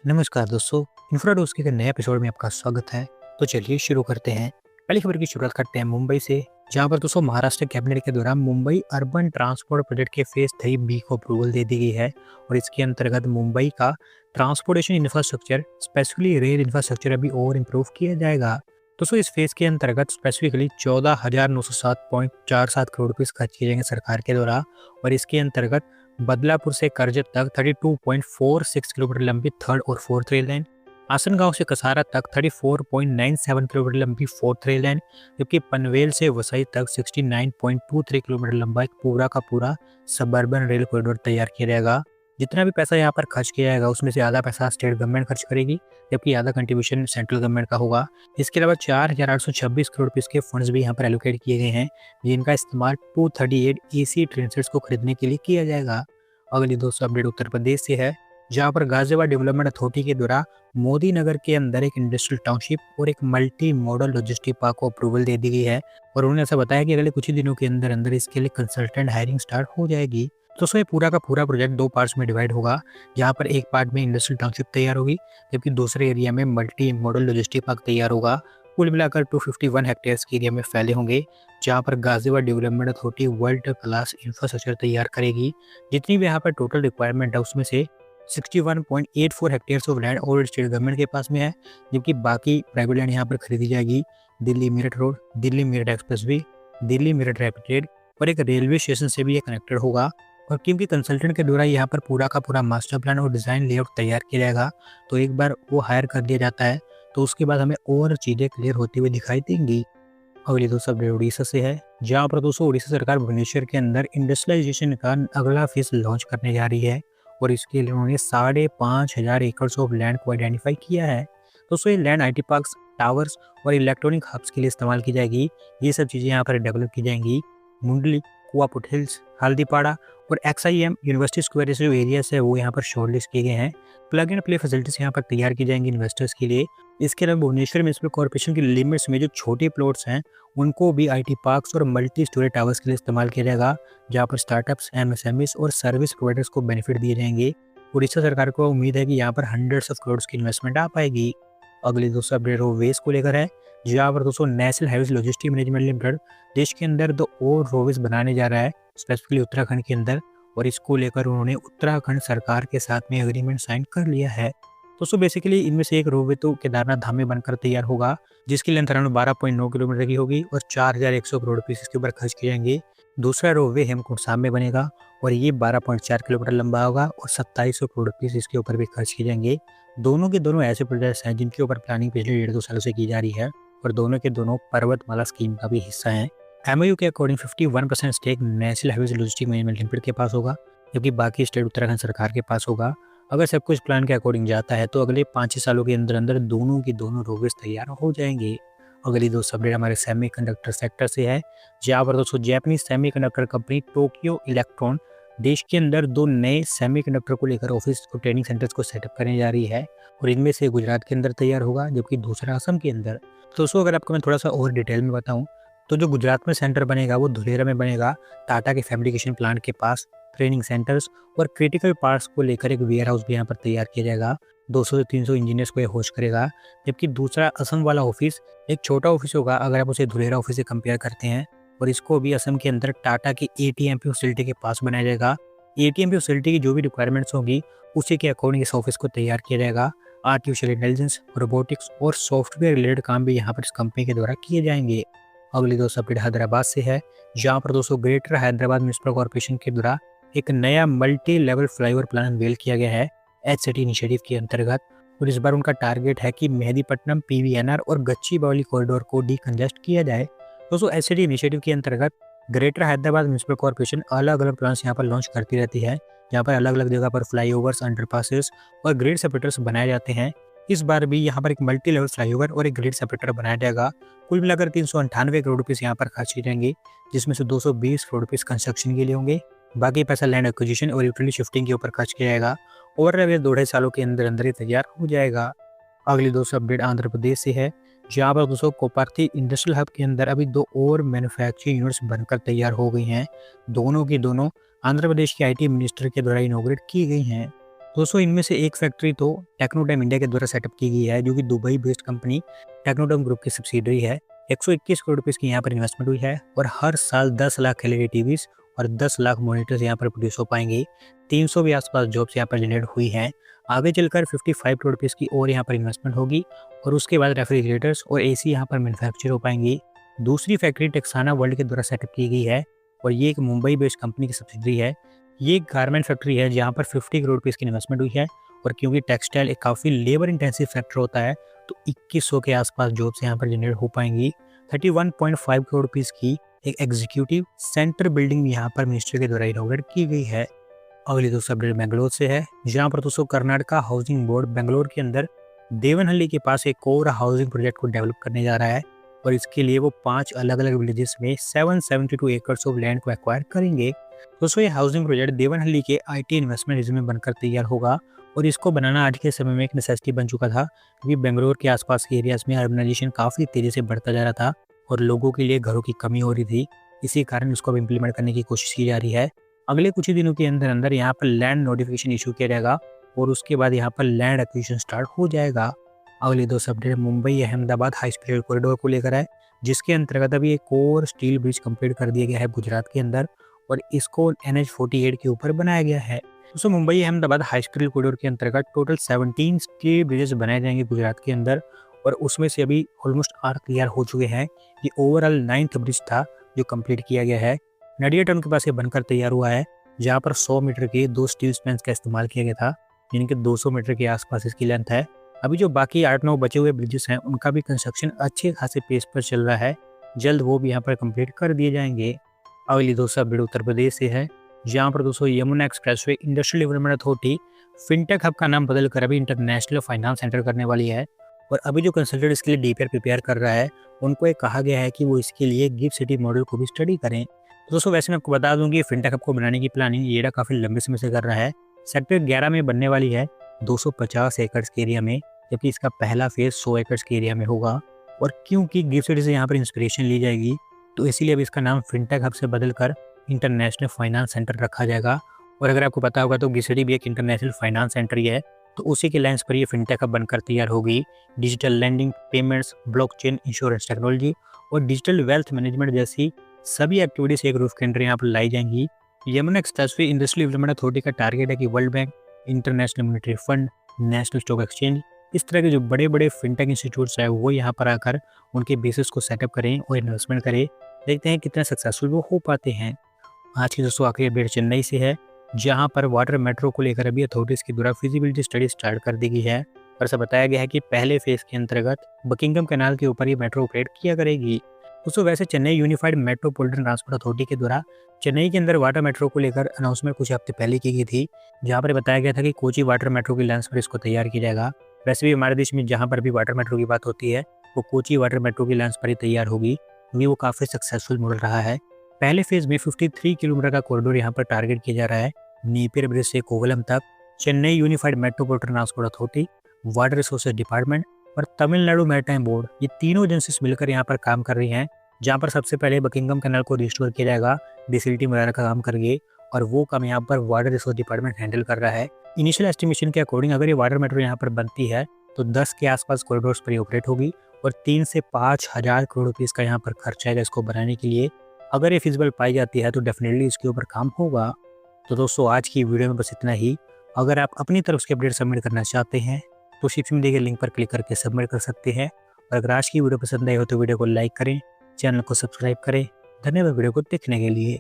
नमस्कार दोस्तों, इन्फ्राडोज के एक नए एपिसोड में आपका स्वागत है। तो चलिए शुरू करते हैं। पहली खबर की शुरुआत करते हैं मुंबई से, जहां पर दोस्तों महाराष्ट्र कैबिनेट के द्वारा मुंबई अर्बन ट्रांसपोर्ट प्रोजेक्ट के फेज 3B को अप्रूवल दे दी गई है। और इसके अंतर्गत मुंबई का transportation infrastructure, specifically rail infrastructure अभी और इम्प्रूव किया जाएगा। दोस्तों इस फेज के अंतर्गत स्पेसिफिकली 14,907.47 करोड़ रुपये खर्च किए जाएंगे सरकार के द्वारा। और इसके अंतर्गत बदलापुर से करजत तक 32.46 किलोमीटर लंबी थर्ड और फोर्थ रेल लाइन, आसनगांव से कसारा तक 34.97 किलोमीटर लंबी फोर्थ रेल लाइन, जबकि पनवेल से वसई तक 69.23 किलोमीटर लंबा एक पूरा का पूरा सबअर्बन रेल कॉरिडोर तैयार किया जाएगा। जितना भी पैसा यहाँ पर खर्च किया जाएगा उसमें से आधा पैसा स्टेट गवर्नमेंट खर्च करेगी, जबकि आधा कंट्रीब्यूशन सेंट्रल गवर्नमेंट का होगा। इसके अलावा 4,826 करोड़ रुपये के फंड्स भी यहाँ पर एलोकेट किए गए हैं, जिनका इस्तेमाल 238 एसी ट्रेन सेट्स को खरीदने के लिए किया जाएगा। अगली दोस्तों अपडेट उत्तर प्रदेश से है, जहां पर गाजियाबाद डेवलपमेंट अथॉरिटी के द्वारा मोदी नगर के अंदर एक इंडस्ट्रियल टाउनशिप और एक मल्टी मॉडल लॉजिस्टिक पार्क को अप्रूवल दे दी गई है। और उन्होंने ऐसा बताया कि अगले कुछ ही दिनों के अंदर अंदर इसके लिए कंसल्टेंट हायरिंग स्टार्ट हो जाएगी। दोस्तों ये पूरा का पूरा प्रोजेक्ट दो पार्ट्स में डिवाइड होगा, जहां पर एक पार्ट में इंडस्ट्रियल टाउनशिप तैयार होगी, जबकि दूसरे एरिया में मल्टी मॉडल लॉजिस्टिक पार्क तैयार होगा। कुल मिलाकर 251 हेक्टेयर्स के एरिया में फैले होंगे, जहां पर Ghaziabad development authority world class infrastructure तैयार करेगी। जितनी भी यहाँ पर टोटल रिक्वायरमेंट है उसमें से 61.84 हेक्टेयर्स ऑफ लैंड और स्टेट गवर्नमेंट के पास में है, जबकि बाकी प्राइवेट लैंड यहाँ पर खरीदी जाएगी। Delhi Meerut road, Delhi Meerut expressway, Delhi Meerut rapid rail और एक रेलवे स्टेशन से भी ये कनेक्टेड होगा। और क्योंकि कंसल्टेंट के द्वारा यहाँ पर पूरा का पूरा मास्टर प्लान और डिज़ाइन लेआउट तैयार किया जाएगा, तो एक बार वो हायर कर दिया जाता है तो उसके बाद हमें और चीज़ें क्लियर होती हुई दिखाई देंगी। अगली दोस्तों अपडेट उड़ीसा से है, जहाँ पर दोस्तों उड़ीसा सरकार भुवनेश्वर के अंदर इंडस्ट्रियलाइजेशन का अगला फेज लॉन्च करने जा रही है। और इसके लिए उन्होंने 5,500 एकड़ ऑफ लैंड को आइडेंटिफाई किया है। दोस्तों ये लैंड IT पार्क्स, टावर्स और इलेक्ट्रॉनिक हब्स के लिए इस्तेमाल की जाएगी। ये सब चीज़ें यहाँ पर डेवलप की जाएंगी। मुंडली, कुआपुट हिल्स, हल्दीपाड़ा और XIM यूनिवर्सिटी स्क्वायर जैसे जो एरियाज है वो यहाँ पर शॉर्टलिस्ट किए गए हैं। प्लग एंड प्ले फैसिलिटीज यहाँ पर तैयार की जाएंगी इन्वेस्टर्स के लिए। इसके अलावा भुवनेश्वर म्युनिसिपल कॉर्पोरेशन की लिमिट्स में जो छोटे प्लॉट्स हैं उनको भी IT पार्क्स और मल्टी स्टोरेज टावर्स के लिए इस्तेमाल किया जाएगा, जहाँ पर स्टार्टअप्स, MSMEs और सर्विस प्रोवाइडर्स को बेनिफिट दिए जाएंगे। उड़ीसा सरकार को उम्मीद है कि यहाँ पर हंड्रेड्स ऑफ करोड़ की इन्वेस्टमेंट आ पाएगी। अगली दोस्तों अपडेट रोडवेज को लेकर है, जहाँ पर दोस्तों national highways logistic management limited देश के अंदर 2 और रोडवेज बनाने जा रहा है, स्पेसिफिकली उत्तराखंड के अंदर। और इसको लेकर उन्होंने उत्तराखंड सरकार के साथ में एग्रीमेंट साइन कर लिया है। दोस्तों बेसिकली इनमें से एक रोपवे तो केदारनाथ धाम में बनकर तैयार होगा, जिसकी लेंथ अराउंड 12.9 किलोमीटर की होगी और 4,100 करोड़ रुपये इसके ऊपर खर्च किए जाएंगे। दूसरा रोपवे हेमकुंड साहब में बनेगा और ये 12.4 किलोमीटर लंबा होगा और 2,700 करोड़ रुपये इसके ऊपर भी खर्च किए जाएंगे। दोनों के दोनों ऐसे प्रोजेक्ट्स हैं जिनके ऊपर प्लानिंग पिछले 1.5-2 सालों से की जा रही है और दोनों के दोनों पर्वतमाला स्कीम का भी हिस्सा है। MOU के according 51% stake national highways logistic management limited के पास होगा, जबकि बाकी स्टेट उत्तराखंड सरकार के पास होगा। अगर सब कुछ प्लान के अकॉर्डिंग जाता है तो अगले 5-6 सालों के अंदर अंदर दोनों की दोनों रोडवेज तैयार हो जाएंगे। अगली दोस्तों अपडेट हमारे सेमीकंडक्टर सेक्टर से है, जहाँ पर दोस्तों Japanese semiconductor company Tokyo electron देश के अंदर 2 नए सेमीकंडक्टर को लेकर ऑफिस और ट्रेनिंग सेंटर्स को सेटअप करने जा रही है। और इनमें से गुजरात के अंदर तैयार होगा, जबकि दूसरा असम के अंदर। तो दोस्तों अगर आपको मैं थोड़ा सा और डिटेल में बताऊँ तो जो गुजरात में सेंटर बनेगा वो धुलेरा में बनेगा, टाटा के फैब्रिकेशन प्लांट के पास। ट्रेनिंग सेंटर्स और क्रिटिकल पार्ट्स को लेकर एक वेयर हाउस भी यहाँ पर तैयार किया जाएगा। 200 से 300 इंजीनियर्स को ये होस्ट करेगा। जबकि दूसरा असम वाला ऑफिस एक छोटा ऑफिस होगा अगर आप उसे धुलेरा ऑफिस से कंपेयर करते हैं। और इसको भी असम के अंदर टाटा की ATMP फैसिलिटी के पास बनाया जाएगा। ATMP फैसिलिटी की जो भी रिक्वायरमेंट्स होगी उसी के अकॉर्डिंग इस ऑफिस को तैयार किया जाएगा। आर्टिफिशियल इंटेलिजेंस, रोबोटिक्स और सॉफ्टवेयर रिलेटेड काम भी यहाँ पर इस कंपनी के द्वारा किए जाएंगे। अगली दोस्तों अपडेट हैदराबाद से है, जहाँ पर दोस्तों ग्रेटर हैदराबाद म्युनिसिपल कॉर्पोरेशन के द्वारा एक नया multi level flyover plan unveil किया गया है HCT इनिशिएटिव के अंतर्गत। और इस बार उनका टारगेट है कि मेहदीपट्टनम, PVNR और गच्चीबौली कॉरिडोर को डीकंजेस्ट किया जाए। दोस्तों HCT इनिशिएटिव के अंतर्गत ग्रेटर हैदराबाद म्युनिसिपल कॉर्पोरेशन अलग अलग प्लान्स यहाँ पर लॉन्च करती रहती है, जहाँ पर अलग अलग जगह पर फ्लाईओवर्स, अंडरपासेस और ग्रेड सेपरेटर्स बनाए जाते हैं। इस बार भी यहाँ पर एक मल्टी लेवल फ्लाईओवर और एक ग्रेड सेपरेटर बनाया जाएगा। कुल मिलाकर 398 करोड़ रुपये यहाँ पर खर्च किए जाएंगे, जिसमें से 220 करोड़ रुपये कंस्ट्रक्शन के लिए होंगे। बाकी पैसा लैंड एक्विजिशन और यूटिलिटी शिफ्टिंग के ऊपर खर्च किया जाएगा और अगले 2-2.5 सालों के अंदर अंदर ही तैयार हो जाएगा। अगली दोस्तों अपडेट आंध्र प्रदेश से है, जहाँ पर दोस्तों कोपार्थी इंडस्ट्रियल हब के अंदर अभी 2 और मैन्युफैक्चरिंग यूनिट्स बनकर तैयार हो गई हैं। दोनों की दोनों आंध्र प्रदेश के IT मिनिस्टर के द्वारा इनॉग्रेट की गई हैं। दोस्तों इनमें से एक फैक्ट्री तो टेक्नोडेम इंडिया के द्वारा सेटअप की गई है, जो कि दुबई बेस्ड कंपनी टेक्नोडेम ग्रुप की सब्सिडरी है। 121 करोड़ रुपए की यहाँ पर इन्वेस्टमेंट हुई है और हर साल 10 लाख एलईडी टीवीज और 10 लाख मॉनिटर्स यहाँ पर प्रोड्यूस हो पाएंगे। 300 के आसपास जॉब्स यहाँ पर जनरेट हुई हैं। आगे चलकर 55 करोड़ रुपीज़ की और यहाँ पर इन्वेस्टमेंट होगी और उसके बाद रेफ्रिजरेटर्स और एसी यहाँ पर मैन्युफैक्चर हो पाएंगी। दूसरी फैक्ट्री टेक्साना वर्ल्ड के द्वारा सेटअप की गई है और ये एक मुंबई बेस्ड कंपनी की सब्सिडरी है। ये एक गारमेंट फैक्ट्री है जहाँ पर 50 करोड़ रुपीज़ की इन्वेस्टमेंट हुई है और क्योंकि टेक्सटाइल एक काफ़ी लेबर इंटेंसिव सेक्टर होता है तो 2100 के आसपास जॉब्स यहाँ पर जनरेट हो पाएंगी। 31.5 करोड़ रुपीज़ की एक एग्जीक्यूटिव सेंटर बिल्डिंग यहाँ पर मिनिस्ट्री के द्वारा इनॉग्रेट की गई है। अगली दोस्तों अपडेट बेंगलोर से है, जहाँ पर दोस्तों कर्नाटका हाउसिंग बोर्ड बेंगलोर के अंदर देवनहल्ली के पास एक और हाउसिंग प्रोजेक्ट को डेवलप करने जा रहा है और इसके लिए वो 5 अलग अलग विलेजेस में 772 एकर्स ऑफ लैंड को एक्वायर करेंगे। दोस्तों ये हाउसिंग प्रोजेक्ट देवनहल्ली के आईटी इन्वेस्टमेंट रीजन में बनकर तैयार होगा और इसको बनाना आज के समय में एक नेसेसिटी बन चुका था, क्योंकि बेंगलोर के आसपास के एरियाज में अर्बनाइजेशन काफ़ी तेज़ी से बढ़ता जा रहा था और लोगों के लिए घरों की कमी हो रही थी। इसी कारण इसको अब इम्प्लीमेंट करने की कोशिश की जा रही है। अगले कुछ ही दिनों के अंदर अंदर यहाँ पर लैंड नोटिफिकेशन इशू किया जाएगा और उसके बाद यहाँ पर लैंड एक्विजिशन स्टार्ट हो जाएगा। अगली दो update Mumbai Ahmedabad high speed corridor को लेकर है, जिसके अंतर्गत अभी एक और स्टील ब्रिज कंप्लीट कर दिया गया है गुजरात के अंदर और इसको NH48 के ऊपर बनाया गया है। दोस्तों Mumbai Ahmedabad high speed corridor के अंतर्गत टोटल 17 स्टील ब्रिजेस बनाए जाएंगे गुजरात के अंदर और उसमें से अभी ऑलमोस्ट 8 क्लियर हो चुके हैं। ये ओवरऑल 9th ब्रिज था जो कंप्लीट किया गया है। नडिया टाउन के पास ये बनकर तैयार हुआ है, जहाँ पर 100 मीटर के 2 स्टील स्पैन्स का इस्तेमाल किया गया था, जिनके 200 मीटर के आसपास इसकी लेंथ है। अभी जो बाकी 8-9 बचे हुए ब्रिजेस हैं उनका भी कंस्ट्रक्शन अच्छे खासे पेस पर चल रहा है, जल्द वो भी यहाँ पर कंप्लीट कर दिए जाएंगे। अगली दोस्तों अपडेट उत्तर प्रदेश से है, जहाँ पर दोस्तों Yamuna expressway industrial development authority fintech hub का नाम बदलकर अभी इंटरनेशनल फाइनेंस सेंटर करने वाली है और अभी जो कंसल्टेंट इसके लिए डीपीआर प्रिपेयर कर रहा है उनको ये कहा गया है कि वो इसके लिए गिफ्ट सिटी मॉडल को भी स्टडी करें। दोस्तों वैसे मैं आपको बता दूं कि फिनटेक हब को बनाने की प्लानिंग येडा काफ़ी लंबे समय से कर रहा है। सेक्टर 11 में बनने वाली है 250 एकड़ के एरिया में, जबकि इसका पहला फेज 100 एकड़ के एरिया में होगा और क्योंकि गिफ्ट सिटी से यहाँ पर इंस्पिरेशन ली जाएगी तो इसीलिए अब इसका नाम फिनटेक हब से बदलकर इंटरनेशनल फाइनेंस सेंटर रखा जाएगा। और अगर आपको पता होगा तो गिफ्ट सिटी भी एक इंटरनेशनल फाइनेंस सेंटर ही है, तो उसी के लाइंस पर ये फिनटेक हब बनकर तैयार होगी। Digital lending, payments, blockchain, insurance technology और डिजिटल वेल्थ मैनेजमेंट जैसी सभी एक्टिविटीज एक रूफ के अंदर यहाँ पर लाई जाएंगी। Yamuna expressway industrial development authority का टारगेट है कि world bank, international monetary fund, national stock exchange, इस तरह के जो बड़े बड़े फिनटेक इंस्टीट्यूट्स है वो यहाँ पर आकर उनके बेसिस को सेटअप करें और इन्वेस्टमेंट करें। देखते हैं कितना सक्सेसफुल वो हो पाते हैं। आज की दोस्तों आखिरी अपडेट चेन्नई से है, जहां पर वाटर मेट्रो को लेकर अभी अथॉरिटीज के द्वारा फिजिबिलिटी स्टडी स्टार्ट कर दी गई है और ऐसा बताया गया है कि पहले फेज के अंतर्गत बकिंगम कैनाल के ऊपर ये मेट्रो ऑपरेट किया करेगी। दोस्तों वैसे Chennai unified metropolitan transport authority के द्वारा चेन्नई के अंदर वाटर मेट्रो को लेकर अनाउंसमेंट कुछ हफ्ते पहले की गई थी, जहाँ पर बताया गया था कि कोची वाटर मेट्रो की लेंस पर इसको तैयार किया जाएगा। वैसे भी हमारे देश में जहाँ पर भी वाटर मेट्रो की बात होती है वो कोची वाटर मेट्रो की लेंस पर ही तैयार होगी, क्योंकि वो काफ़ी सक्सेसफुल मॉडल रहा है। पहले फेज में 53 किलोमीटर का कॉरिडोर यहाँ पर टारगेट किया जा रहा है, नीपेर ब्रिज से कोवलम तक। Chennai unified metropolitan transport authority, water resources department और तमिलनाडु मैरीटाइम बोर्ड, ये तीनों एजेंसीज मिलकर यहाँ पर काम कर रही हैं, जहाँ पर सबसे पहले बकिंगम कैनाल को रिस्टोर किया जाएगा डिसिलिटी वगैरह का काम करके, और वो काम यहाँ पर वाटर रिसोर्स डिपार्टमेंट हैंडल कर रहा है। इनिशियल एस्टिमेशन के अकॉर्डिंग अगर ये वाटर मेट्रो यहाँ पर बनती है तो 10 के आसपास कॉरिडोर्स पर ऑपरेट होगी और 3 से 5 हज़ार करोड़ रुपीज़ का यहाँ पर खर्च आएगा इसको बनाने के लिए। अगर ये फिजिबल पाई जाती है तो डेफिनेटली इसके ऊपर काम होगा। तो दोस्तों आज की वीडियो में बस इतना ही। अगर आप अपनी तरफ से अपडेट सबमिट करना चाहते हैं तो डिस्क्रिप्शन में दिए गए लिंक पर क्लिक करके सबमिट कर सकते हैं। और अगर आज की वीडियो पसंद आई हो तो वीडियो को लाइक करें, चैनल को सब्सक्राइब करें। धन्यवाद वीडियो को देखने के लिए।